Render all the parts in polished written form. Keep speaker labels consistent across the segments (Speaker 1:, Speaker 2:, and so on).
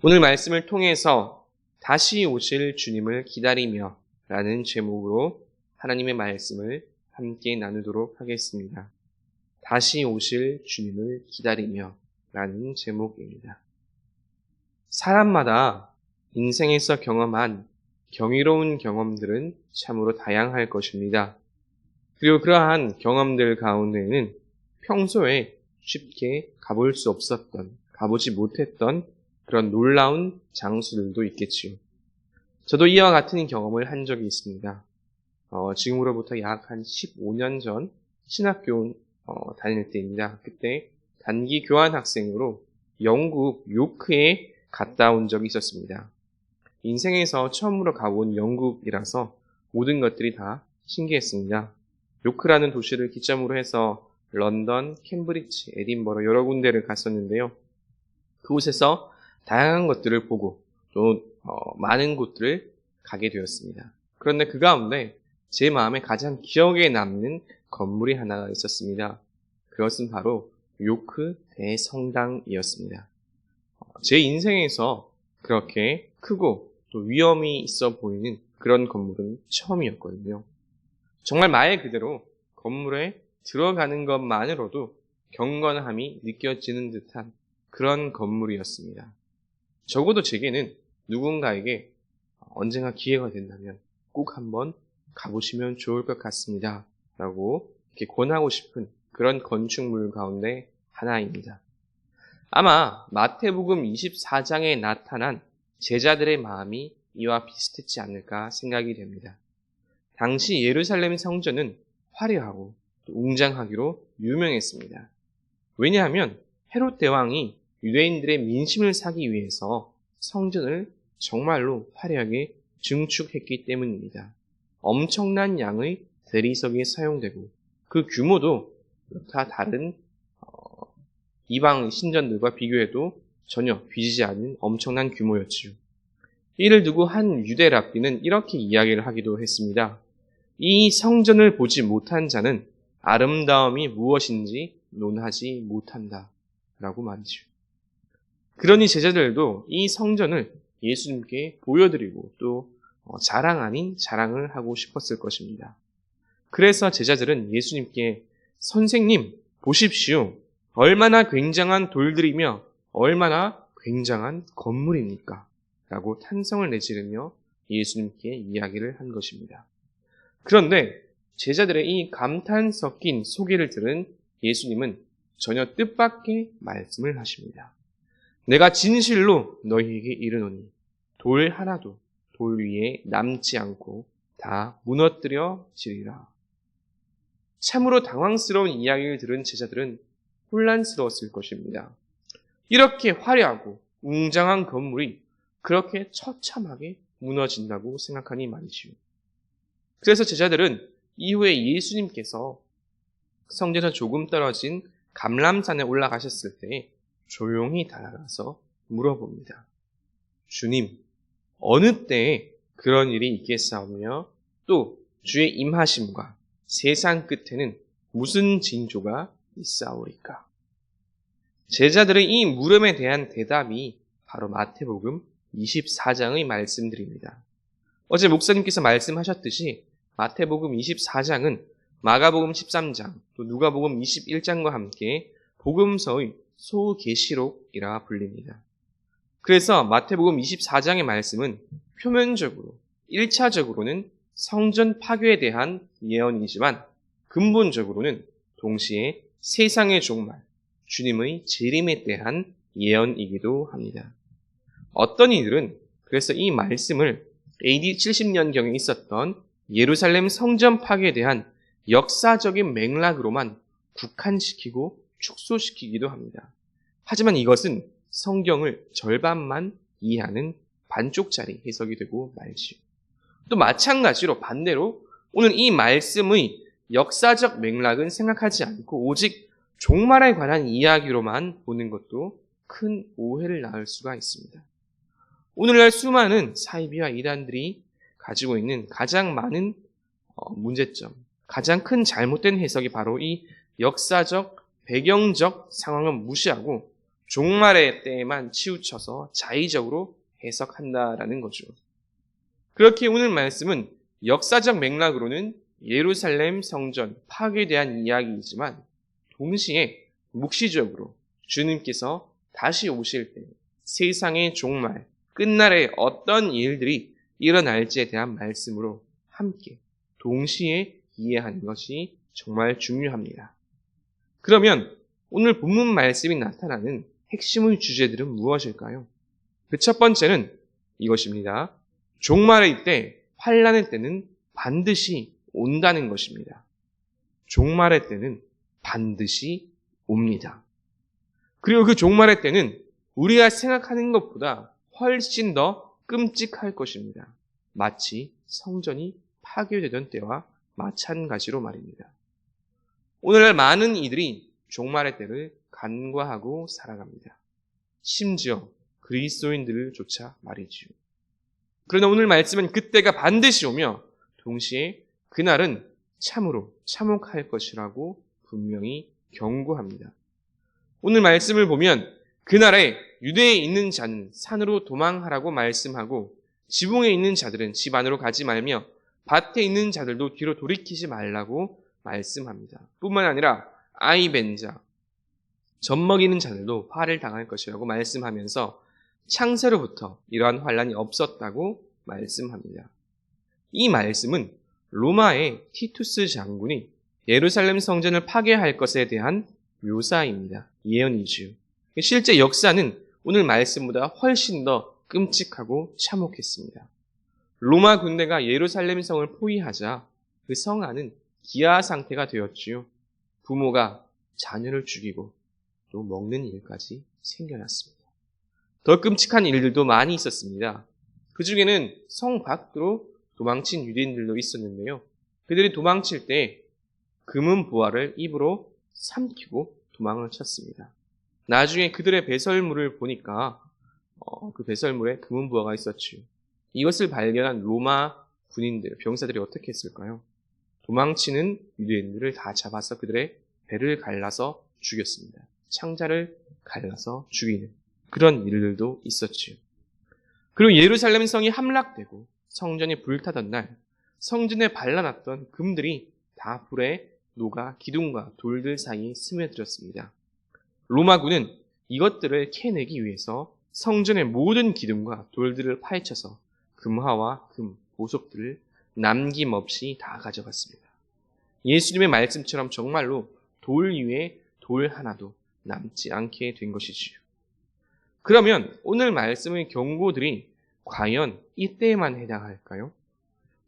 Speaker 1: 오늘 말씀을 통해서 다시 오실 주님을 기다리며 라는 제목으로 하나님의 말씀을 함께 나누도록 하겠습니다. 다시 오실 주님을 기다리며 라는 제목입니다. 사람마다 인생에서 경험한 경이로운 경험들은 참으로 다양할 것입니다. 그리고 그러한 경험들 가운데는 평소에 쉽게 가볼 수 없었던, 가보지 못했던 그런 놀라운 장소들도 있겠지요. 저도 이와 같은 경험을 한 적이 있습니다. 지금으로부터 약 한 15년 전 신학교 다닐 때입니다. 그때 단기 교환 학생으로 영국 요크에 갔다 온 적이 있었습니다. 인생에서 처음으로 가본 영국이라서 모든 것들이 다 신기했습니다. 요크라는 도시를 기점으로 해서 런던, 캠브리지, 에딘버러 여러 군데를 갔었는데요. 그곳에서 다양한 것들을 보고 또 많은 곳들을 가게 되었습니다. 그런데 그 가운데 제 마음에 가장 기억에 남는 건물이 하나가 있었습니다. 그것은 바로 요크 대성당이었습니다. 제 인생에서 그렇게 크고 또 위험이 있어 보이는 그런 건물은 처음이었거든요. 정말 말 그대로 건물에 들어가는 것만으로도 경건함이 느껴지는 듯한 그런 건물이었습니다. 적어도 제게는 누군가에게 언젠가 기회가 된다면 꼭 한번 가보시면 좋을 것 같습니다. 라고 이렇게 권하고 싶은 그런 건축물 가운데 하나입니다. 아마 마태복음 24장에 나타난 제자들의 마음이 이와 비슷했지 않을까 생각이 됩니다. 당시 예루살렘 성전은 화려하고 또 웅장하기로 유명했습니다. 왜냐하면 헤롯 대왕이 유대인들의 민심을 사기 위해서 성전을 정말로 화려하게 증축했기 때문입니다. 엄청난 양의 대리석이 사용되고 그 규모도 다 다른 이방 신전들과 비교해도 전혀 비지지 않은 엄청난 규모였지요. 이를 두고 한 유대 랍비는 이렇게 이야기를 하기도 했습니다. 이 성전을 보지 못한 자는 아름다움이 무엇인지 논하지 못한다 라고 말이죠. 그러니 제자들도 이 성전을 예수님께 보여드리고 또 자랑 아닌 자랑을 하고 싶었을 것입니다. 그래서 제자들은 예수님께 선생님 보십시오. 얼마나 굉장한 돌들이며 얼마나 굉장한 건물입니까? 라고 탄성을 내지르며 예수님께 이야기를 한 것입니다. 그런데 제자들의 이 감탄 섞인 소개를 들은 예수님은 전혀 뜻밖의 말씀을 하십니다. 내가 진실로 너희에게 이르노니 돌 하나도 돌 위에 남지 않고 다 무너뜨려지리라. 참으로 당황스러운 이야기를 들은 제자들은 혼란스러웠을 것입니다. 이렇게 화려하고 웅장한 건물이 그렇게 처참하게 무너진다고 생각하니 말이지요. 그래서 제자들은 이후에 예수님께서 성전에서 조금 떨어진 감람산에 올라가셨을 때 조용히 다가가서 물어봅니다. 주님, 어느 때에 그런 일이 있겠사오며 또 주의 임하심과 세상 끝에는 무슨 징조가 있사오리까? 제자들의 이 물음에 대한 대답이 바로 마태복음 24장의 말씀들입니다. 어제 목사님께서 말씀하셨듯이 마태복음 24장은 마가복음 13장, 또 누가복음 21장과 함께 복음서의 소계시록이라 불립니다. 그래서 마태복음 24장의 말씀은 표면적으로 1차적으로는 성전 파괴에 대한 예언이지만 근본적으로는 동시에 세상의 종말, 주님의 재림에 대한 예언이기도 합니다. 어떤 이들은 그래서 이 말씀을 AD 70년경에 있었던 예루살렘 성전 파괴에 대한 역사적인 맥락으로만 국한시키고 축소시키기도 합니다. 하지만 이것은 성경을 절반만 이해하는 반쪽짜리 해석이 되고 말지요. 또 마찬가지로 반대로 오늘 이 말씀의 역사적 맥락은 생각하지 않고 오직 종말에 관한 이야기로만 보는 것도 큰 오해를 낳을 수가 있습니다. 오늘날 수많은 사이비와 이단들이 가지고 있는 가장 많은 문제점, 가장 큰 잘못된 해석이 바로 이 역사적, 배경적 상황을 무시하고 종말의 때에만 치우쳐서 자의적으로 해석한다라는 거죠. 그렇게 오늘 말씀은 역사적 맥락으로는 예루살렘 성전 파괴에 대한 이야기이지만 동시에 묵시적으로 주님께서 다시 오실 때 세상의 종말, 끝날에 어떤 일들이 일어날지에 대한 말씀으로 함께 동시에 이해하는 것이 정말 중요합니다. 그러면 오늘 본문 말씀이 나타나는 핵심의 주제들은 무엇일까요? 그 첫 번째는 이것입니다. 종말의 때, 환난의 때는 반드시 온다는 것입니다. 종말의 때는 반드시 옵니다. 그리고 그 종말의 때는 우리가 생각하는 것보다 훨씬 더 끔찍할 것입니다. 마치 성전이 파괴되던 때와 마찬가지로 말입니다. 오늘날 많은 이들이 종말의 때를 간과하고 살아갑니다. 심지어 그리스도인들조차 말이지요. 그러나 오늘 말씀은 그때가 반드시 오며 동시에 그날은 참으로 참혹할 것이라고 분명히 경고합니다. 오늘 말씀을 보면 그날에 유대에 있는 자는 산으로 도망하라고 말씀하고 지붕에 있는 자들은 집 안으로 가지 말며 밭에 있는 자들도 뒤로 돌이키지 말라고 말씀합니다. 뿐만 아니라 아이 벤 자, 젖 먹이는 자들도 화를 당할 것이라고 말씀하면서 창세로부터 이러한 환난이 없었다고 말씀합니다. 이 말씀은 로마의 티투스 장군이 예루살렘 성전을 파괴할 것에 대한 묘사입니다. 예언이지요. 실제 역사는 오늘 말씀보다 훨씬 더 끔찍하고 참혹했습니다. 로마 군대가 예루살렘 성을 포위하자 그 성 안은 기아 상태가 되었지요. 부모가 자녀를 죽이고 또 먹는 일까지 생겨났습니다. 더 끔찍한 일들도 많이 있었습니다. 그 중에는 성 밖으로 도망친 유대인들도 있었는데요. 그들이 도망칠 때 금은 보화를 입으로 삼키고 도망을 쳤습니다. 나중에 그들의 배설물을 보니까 그 배설물에 금은 보화가 있었지요. 이것을 발견한 로마 군인들, 병사들이 어떻게 했을까요? 도망치는 유대인들을 다 잡아서 그들의 배를 갈라서 죽였습니다. 창자를 갈라서 죽이는 그런 일들도 있었지요. 그리고 예루살렘 성이 함락되고 성전이 불타던 날 성전에 발라놨던 금들이 다 불에 녹아 기둥과 돌들 사이에 스며들었습니다. 로마군은 이것들을 캐내기 위해서 성전의 모든 기둥과 돌들을 파헤쳐서 금화와 금, 보석들을 남김없이 다 가져갔습니다. 예수님의 말씀처럼 정말로 돌 위에 돌 하나도 남지 않게 된 것이지요. 그러면 오늘 말씀의 경고들이 과연 이때에만 해당할까요?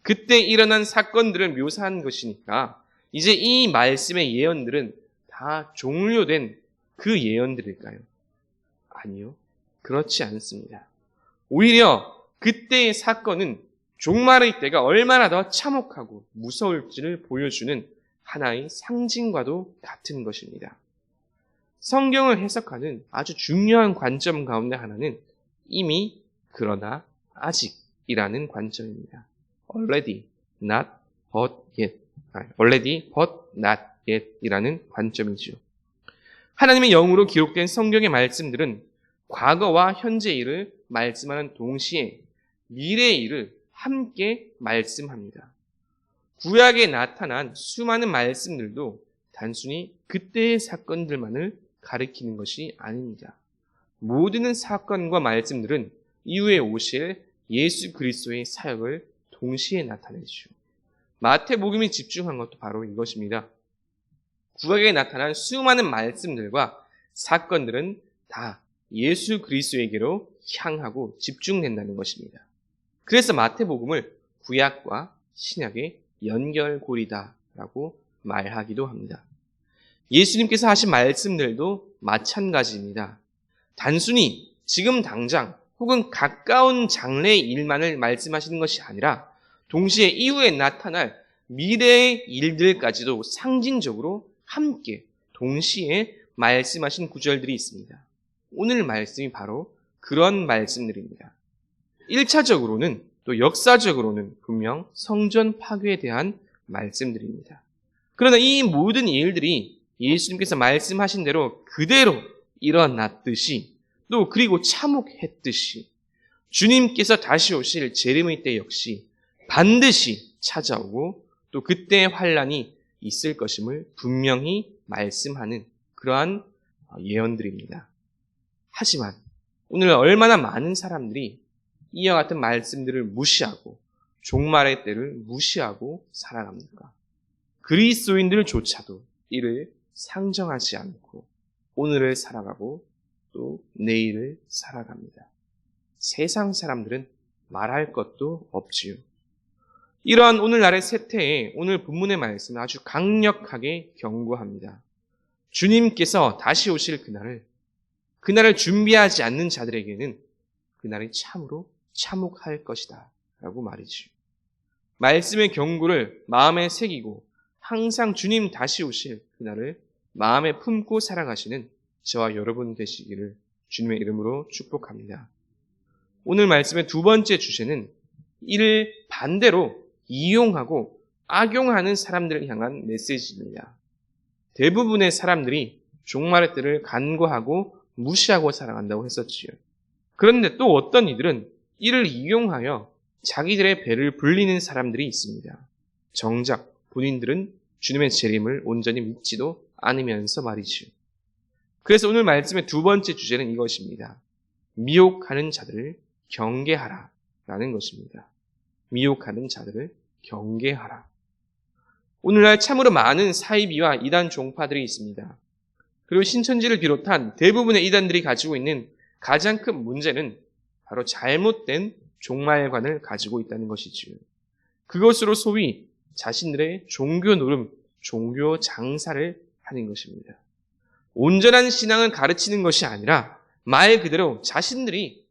Speaker 1: 그때 일어난 사건들을 묘사한 것이니까 이제 이 말씀의 예언들은 다 종료된 그 예언들일까요? 아니요. 그렇지 않습니다. 오히려 그때의 사건은 종말의 때가 얼마나 더 참혹하고 무서울지를 보여주는 하나의 상징과도 같은 것입니다. 성경을 해석하는 아주 중요한 관점 가운데 하나는 이미 그러나 아직이라는 관점입니다. Already, not but yet. Already, but not yet 이라는 관점이죠. 하나님의 영으로 기록된 성경의 말씀들은 과거와 현재 일을 말씀하는 동시에 미래의 일을 함께 말씀합니다. 구약에 나타난 수많은 말씀들도 단순히 그때의 사건들만을 가리키는 것이 아닙니다. 모든 사건과 말씀들은 이후에 오실 예수 그리스도의 사역을 동시에 나타내죠. 마태복음이 집중한 것도 바로 이것입니다. 구약에 나타난 수많은 말씀들과 사건들은 다 예수 그리스도에게로 향하고 집중된다는 것입니다. 그래서 마태복음을 구약과 신약의 연결고리다라고 말하기도 합니다. 예수님께서 하신 말씀들도 마찬가지입니다. 단순히 지금 당장 혹은 가까운 장래의 일만을 말씀하시는 것이 아니라 동시에 이후에 나타날 미래의 일들까지도 상징적으로 함께 동시에 말씀하신 구절들이 있습니다. 오늘 말씀이 바로 그런 말씀들입니다. 1차적으로는 또 역사적으로는 분명 성전 파괴에 대한 말씀들입니다. 그러나 이 모든 일들이 예수님께서 말씀하신 대로 그대로 일어났듯이 또 그리고 참혹했듯이 주님께서 다시 오실 재림의 때 역시 반드시 찾아오고 또 그때의 환란이 있을 것임을 분명히 말씀하는 그러한 예언들입니다. 하지만 오늘 얼마나 많은 사람들이 이와 같은 말씀들을 무시하고 종말의 때를 무시하고 살아갑니까? 그리스도인들조차도 이를 상정하지 않고 오늘을 살아가고 또 내일을 살아갑니다. 세상 사람들은 말할 것도 없지요. 이러한 오늘날의 세태에 오늘 본문의 말씀은 아주 강력하게 경고합니다. 주님께서 다시 오실 그날을 준비하지 않는 자들에게는 그날이 참으로 참혹할 것이다 라고 말이죠. 말씀의 경고를 마음에 새기고 항상 주님 다시 오실 그날을 마음에 품고 살아가시는 저와 여러분 되시기를 주님의 이름으로 축복합니다. 오늘 말씀의 두 번째 주제는 이를 반대로 이용하고 악용하는 사람들을 향한 메시지입니다. 대부분의 사람들이 종말의 때를 간과하고 무시하고 살아간다고 했었지요. 그런데 또 어떤 이들은 이를 이용하여 자기들의 배를 불리는 사람들이 있습니다. 정작 본인들은 주님의 재림을 온전히 믿지도 않으면서 말이지요. 그래서 오늘 말씀의 두 번째 주제는 이것입니다. 미혹하는 자들을 경계하라 라는 것입니다. 미혹하는 자들을 경계하라. 오늘날 참으로 많은 사이비와 이단 종파들이 있습니다. 그리고 신천지를 비롯한 대부분의 이단들이 가지고 있는 가장 큰 문제는 바로 잘못된 종말관을 가지고 있다는 것이지요. 그것으로 소위 자신들의 종교 노름, 종교 장사를 하는 것입니다. 온전한 신앙을 가르치는 것이 아니라 말 그대로 자신들이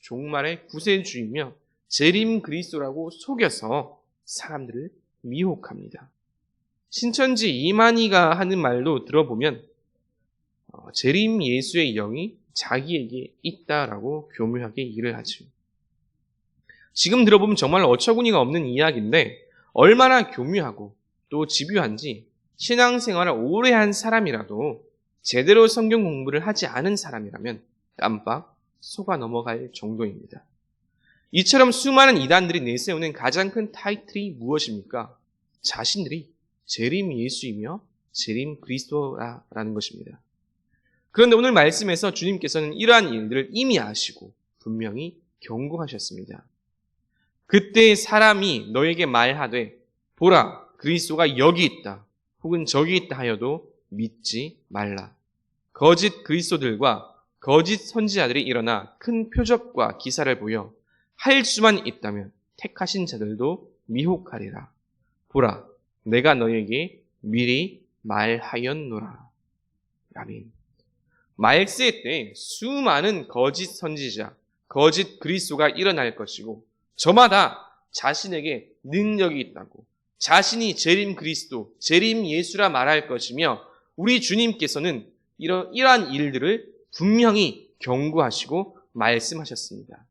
Speaker 1: 종말의 구세주이며 재림 그리스도라고 속여서 사람들을 미혹합니다. 신천지 이만희가 하는 말도 들어보면 재림 예수의 영이 자기에게 있다라고 교묘하게 일을 하죠. 지금 들어보면 정말 어처구니가 없는 이야기인데 얼마나 교묘하고 또 집요한지 신앙생활을 오래 한 사람이라도 제대로 성경 공부를 하지 않은 사람이라면 깜빡 속아 넘어갈 정도입니다. 이처럼 수많은 이단들이 내세우는 가장 큰 타이틀이 무엇입니까? 자신들이 재림 예수이며 재림 그리스도라는 것입니다. 그런데 오늘 말씀에서 주님께서는 이러한 일들을 이미 아시고 분명히 경고하셨습니다. 그때 사람이 너에게 말하되 보라 그리스도가 여기 있다 혹은 저기 있다 하여도 믿지 말라. 거짓 그리스도들과 거짓 선지자들이 일어나 큰 표적과 기사를 보여 할 수만 있다면 택하신 자들도 미혹하리라. 보라 내가 너에게 미리 말하였노라. 아멘. 말세 때 수많은 거짓 선지자, 거짓 그리스도가 일어날 것이고 저마다 자신에게 능력이 있다고 자신이 재림 그리스도, 재림 예수라 말할 것이며 우리 주님께서는 이러한 일들을 분명히 경고하시고 말씀하셨습니다.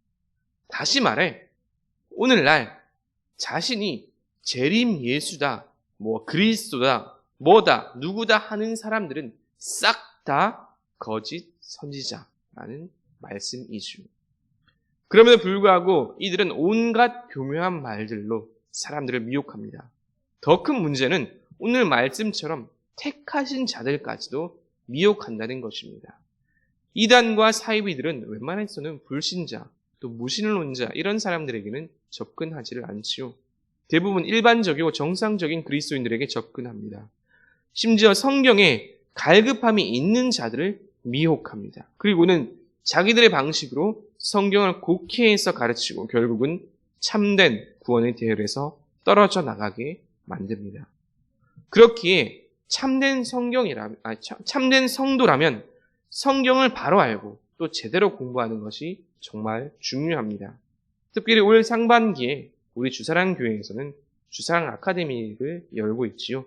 Speaker 1: 다시 말해 오늘날 자신이 재림 예수다, 그리스도다, 뭐다, 누구다 하는 사람들은 싹 다 거짓 선지자라는 말씀이죠. 그럼에도 불구하고 이들은 온갖 교묘한 말들로 사람들을 미혹합니다. 더 큰 문제는 오늘 말씀처럼 택하신 자들까지도 미혹한다는 것입니다. 이단과 사이비들은 웬만해서는 불신자, 또 무신론자 이런 사람들에게는 접근하지를 않지요. 대부분 일반적이고 정상적인 그리스도인들에게 접근합니다. 심지어 성경에 갈급함이 있는 자들을 미혹합니다. 그리고는 자기들의 방식으로 성경을 곡해해서 가르치고 결국은 참된 구원의 대열에서 떨어져 나가게 만듭니다. 그렇기에 참된 성도라면 성경을 바로 알고 또 제대로 공부하는 것이 정말 중요합니다. 특별히 올 상반기에 우리 주사랑 교회에서는 주사랑 아카데미를 열고 있지요.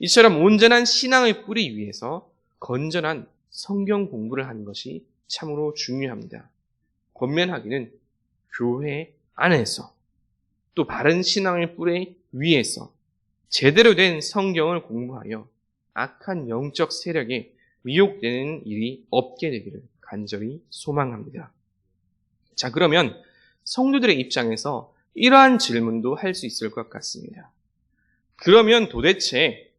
Speaker 1: 이처럼 온전한 신앙의 뿌리 위에서 건전한 성경 공부를 하는 것이 참으로 중요합니다. 권면하기는 교회 안에서 또 바른 신앙의 뿌리 위에서 제대로 된 성경을 공부하여 악한 영적 세력에 미혹되는 일이 없게 되기를 간절히 소망합니다. 자, 그러면 성도들의 입장에서 이러한 질문도 할 수 있을 것 같습니다. 그러면 도대체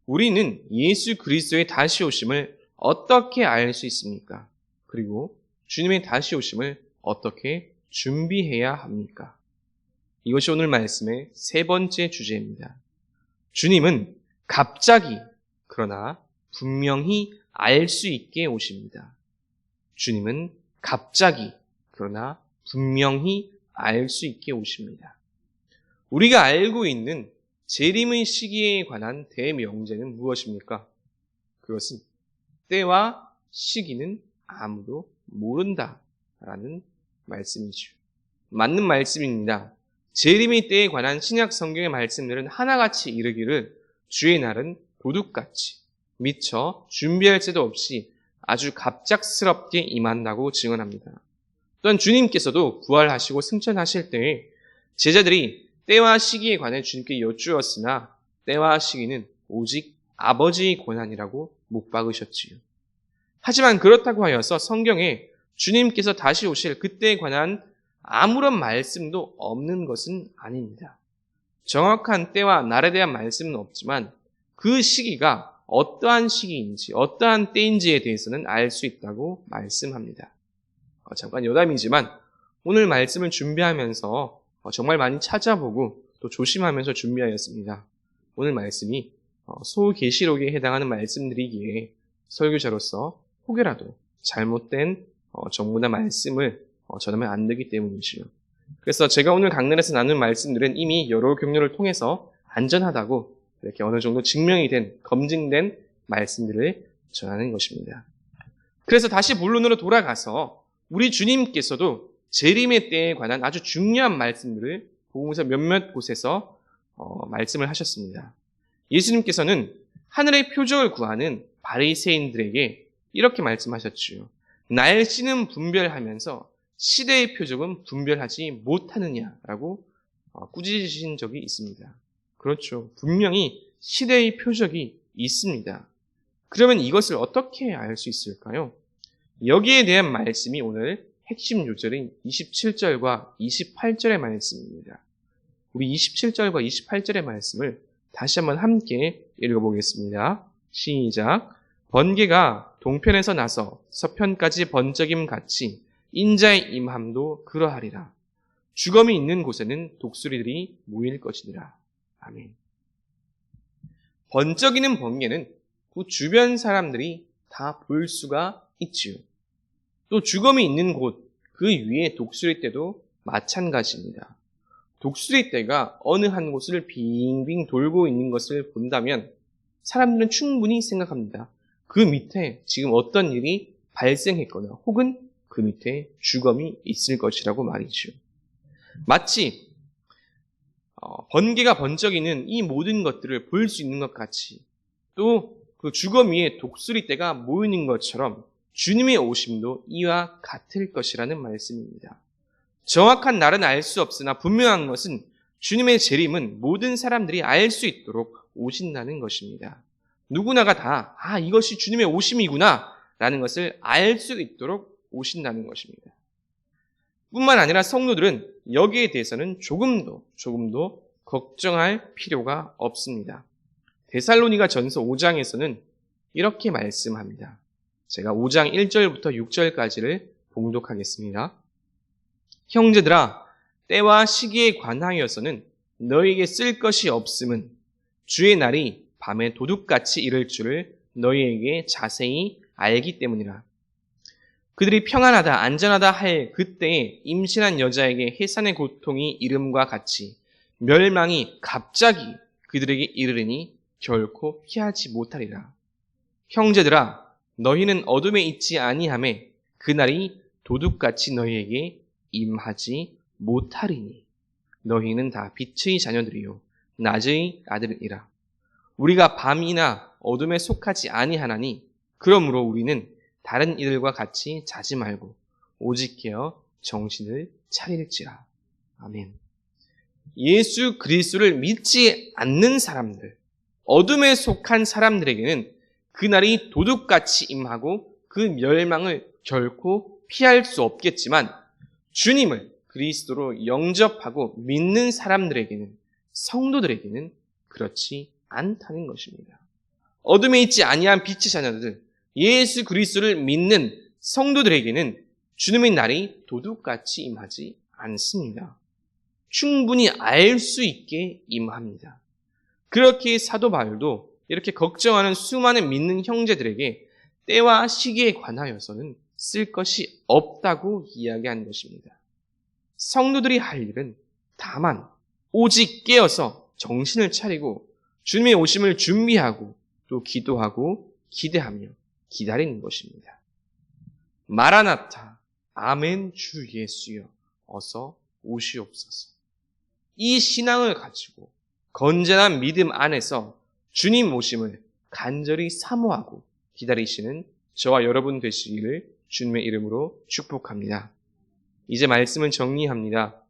Speaker 1: 우리는 예수 그리스도의 다시 오심을 어떻게 알 수 있습니까? 그리고 주님의 다시 오심을 어떻게 준비해야 합니까? 이것이 오늘 말씀의 세 번째 주제입니다. 주님은 갑자기 그러나 분명히 알 수 있게 오십니다. 주님은 갑자기 그러나 분명히 알 수 있게 오십니다. 우리가 알고 있는 재림의 시기에 관한 대명제는 무엇입니까? 그것은 때와 시기는 아무도 모른다라는 말씀이죠. 맞는 말씀입니다. 재림의 때에 관한 신약 성경의 말씀들은 하나같이 이르기를 주의 날은 도둑같이 미처 준비할 새도 없이 아주 갑작스럽게 임한다고 증언합니다. 또한 주님께서도 부활하시고 승천하실 때에 제자들이 때와 시기에 관해 주님께 여쭈었으나 때와 시기는 오직 아버지의 권한이라고 못 박으셨지요. 하지만 그렇다고 하여서 성경에 주님께서 다시 오실 그때에 관한 아무런 말씀도 없는 것은 아닙니다. 정확한 때와 날에 대한 말씀은 없지만 그 시기가 어떠한 시기인지 어떠한 때인지에 대해서는 알 수 있다고 말씀합니다. 잠깐 여담이지만 오늘 말씀을 준비하면서 정말 많이 찾아보고 또 조심하면서 준비하였습니다. 오늘 말씀이 소계시록에 해당하는 말씀들이기에 설교자로서 혹여라도 잘못된 정보나 말씀을 전하면 안 되기 때문이지요. 그래서 제가 오늘 강단에서 나눈 말씀들은 이미 여러 경로를 통해서 안전하다고 이렇게 어느 정도 증명이 된, 검증된 말씀들을 전하는 것입니다. 그래서 다시 본론으로 돌아가서 우리 주님께서도 재림의 때에 관한 아주 중요한 말씀들을 복음서 몇몇 곳에서 말씀을 하셨습니다. 예수님께서는 하늘의 표적을 구하는 바리새인들에게 이렇게 말씀하셨지요. 날씨는 분별하면서 시대의 표적은 분별하지 못하느냐라고 꾸짖으신 적이 있습니다. 그렇죠. 분명히 시대의 표적이 있습니다. 그러면 이것을 어떻게 알 수 있을까요? 여기에 대한 말씀이 오늘 핵심 요절인 27절과 28절의 말씀입니다. 우리 27절과 28절의 말씀을 다시 한번 함께 읽어보겠습니다. 시작. 번개가 동편에서 나서 서편까지 번쩍임 같이 인자의 임함도 그러하리라. 주검이 있는 곳에는 독수리들이 모일 것이니라. 아멘. 번쩍이는 번개는 그 주변 사람들이 다 볼 수가 있지요. 또 주검이 있는 곳, 그 위에 독수리 떼도 마찬가지입니다. 독수리 떼가 어느 한 곳을 빙빙 돌고 있는 것을 본다면 사람들은 충분히 생각합니다. 그 밑에 지금 어떤 일이 발생했거나 혹은 그 밑에 주검이 있을 것이라고 말이죠. 마치 번개가 번쩍이는 이 모든 것들을 볼 수 있는 것 같이 또 그 주검 위에 독수리 떼가 모이는 것처럼 주님의 오심도 이와 같을 것이라는 말씀입니다. 정확한 날은 알 수 없으나 분명한 것은 주님의 재림은 모든 사람들이 알 수 있도록 오신다는 것입니다. 누구나가 다 이것이 주님의 오심이구나 라는 것을 알 수 있도록 오신다는 것입니다. 뿐만 아니라 성도들은 여기에 대해서는 조금도 걱정할 필요가 없습니다. 데살로니가 전서 5장에서는 이렇게 말씀합니다. 제가 5장 1절부터 6절까지를 봉독하겠습니다. 형제들아, 때와 시기에 관하여서는 너희에게 쓸 것이 없음은 주의 날이 밤에 도둑같이 이를 줄을 너희에게 자세히 알기 때문이라. 그들이 평안하다 안전하다 할 그때에 임신한 여자에게 해산의 고통이 이름과 같이 멸망이 갑자기 그들에게 이르르니 결코 피하지 못하리라. 형제들아, 너희는 어둠에 있지 아니하매 그날이 도둑같이 너희에게 임하지 못하리니 너희는 다 빛의 자녀들이요 낮의 아들이라. 우리가 밤이나 어둠에 속하지 아니하나니 그러므로 우리는 다른 이들과 같이 자지 말고 오직 깨어 정신을 차릴지라. 아멘. 예수 그리스도를 믿지 않는 사람들, 어둠에 속한 사람들에게는 그날이 도둑같이 임하고 그 멸망을 결코 피할 수 없겠지만 주님을 그리스도로 영접하고 믿는 사람들에게는, 성도들에게는 그렇지 않다는 것입니다. 어둠에 있지 아니한 빛의 자녀들, 예수 그리스도를 믿는 성도들에게는 주님의 날이 도둑같이 임하지 않습니다. 충분히 알 수 있게 임합니다. 그렇게 사도 바울도 이렇게 걱정하는 수많은 믿는 형제들에게 때와 시기에 관하여서는 쓸 것이 없다고 이야기한 것입니다. 성도들이 할 일은 다만 오직 깨어서 정신을 차리고 주님의 오심을 준비하고 또 기도하고 기대하며 기다리는 것입니다. 마라나타, 아멘 주 예수여, 어서 오시옵소서. 이 신앙을 가지고 건전한 믿음 안에서 주님 오심을 간절히 사모하고 기다리시는 저와 여러분 되시기를 주님의 이름으로 축복합니다. 이제 말씀을 정리합니다.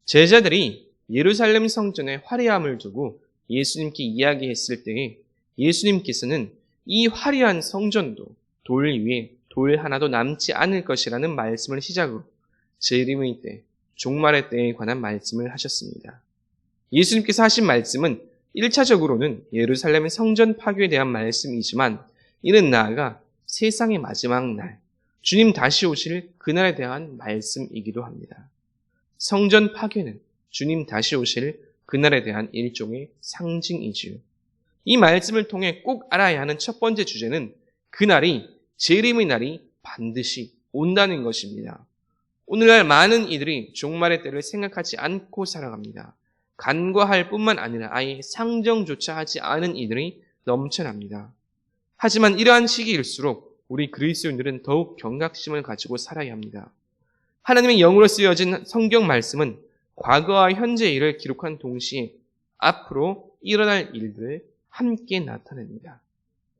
Speaker 1: 제자들이 예루살렘 성전의 화려함을 두고 예수님께 이야기했을 때에 예수님께서는 이 화려한 성전도 돌 위에 돌 하나도 남지 않을 것이라는 말씀을 시작으로 재림의 때, 종말의 때에 관한 말씀을 하셨습니다. 예수님께서 하신 말씀은 1차적으로는 예루살렘 성전 파괴에 대한 말씀이지만 이는 나아가 세상의 마지막 날, 주님 다시 오실 그날에 대한 말씀이기도 합니다. 성전 파괴는 주님 다시 오실 그날에 대한 일종의 상징이지요. 이 말씀을 통해 꼭 알아야 하는 첫 번째 주제는 그날이, 재림의 날이 반드시 온다는 것입니다. 오늘날 많은 이들이 종말의 때를 생각하지 않고 살아갑니다. 간과할 뿐만 아니라 아예 상정조차 하지 않은 이들이 넘쳐납니다. 하지만 이러한 시기일수록 우리 그리스도인들은 더욱 경각심을 가지고 살아야 합니다. 하나님의 영으로 쓰여진 성경 말씀은 과거와 현재의 일을 기록한 동시에 앞으로 일어날 일들을 함께 나타냅니다.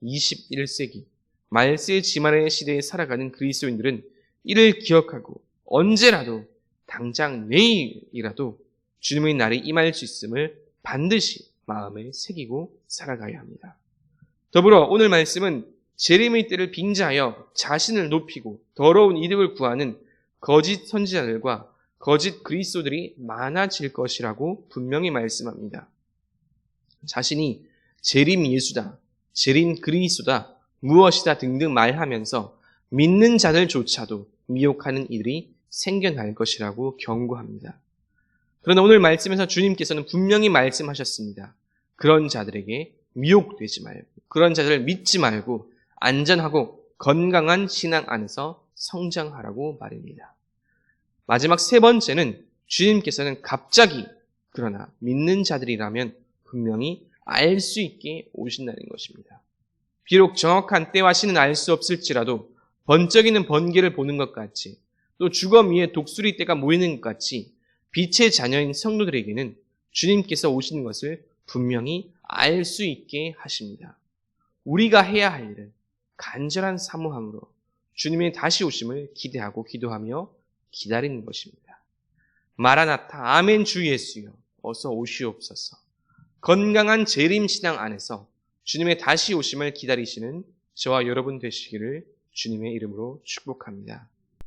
Speaker 1: 21세기 말세의 지만의 시대에 살아가는 그리스도인들은 이를 기억하고 언제라도 당장 내일이라도 주님의 날이 임할 수 있음을 반드시 마음에 새기고 살아가야 합니다. 더불어 오늘 말씀은 재림의 때를 빙자하여 자신을 높이고 더러운 이득을 구하는 거짓 선지자들과 거짓 그리스도들이 많아질 것이라고 분명히 말씀합니다. 자신이 재림 예수다, 재림 그리스도다, 무엇이다 등등 말하면서 믿는 자들조차도 미혹하는 이들이 생겨날 것이라고 경고합니다. 그러나 오늘 말씀에서 주님께서는 분명히 말씀하셨습니다. 그런 자들에게 미혹되지 말고, 그런 자들을 믿지 말고 안전하고 건강한 신앙 안에서 성장하라고 말입니다. 마지막 세 번째는 주님께서는 갑자기, 그러나 믿는 자들이라면 분명히 알 수 있게 오신다는 것입니다. 비록 정확한 때와 시는 알 수 없을지라도 번쩍이는 번개를 보는 것 같이, 또 주검 위에 독수리 떼가 모이는 것 같이 빛의 자녀인 성도들에게는 주님께서 오시는 것을 분명히 알 수 있게 하십니다. 우리가 해야 할 일은 간절한 사모함으로 주님의 다시 오심을 기대하고 기도하며 기다리는 것입니다. 마라나타, 아멘 주 예수여, 어서 오시옵소서. 건강한 재림 신앙 안에서 주님의 다시 오심을 기다리시는 저와 여러분 되시기를 주님의 이름으로 축복합니다.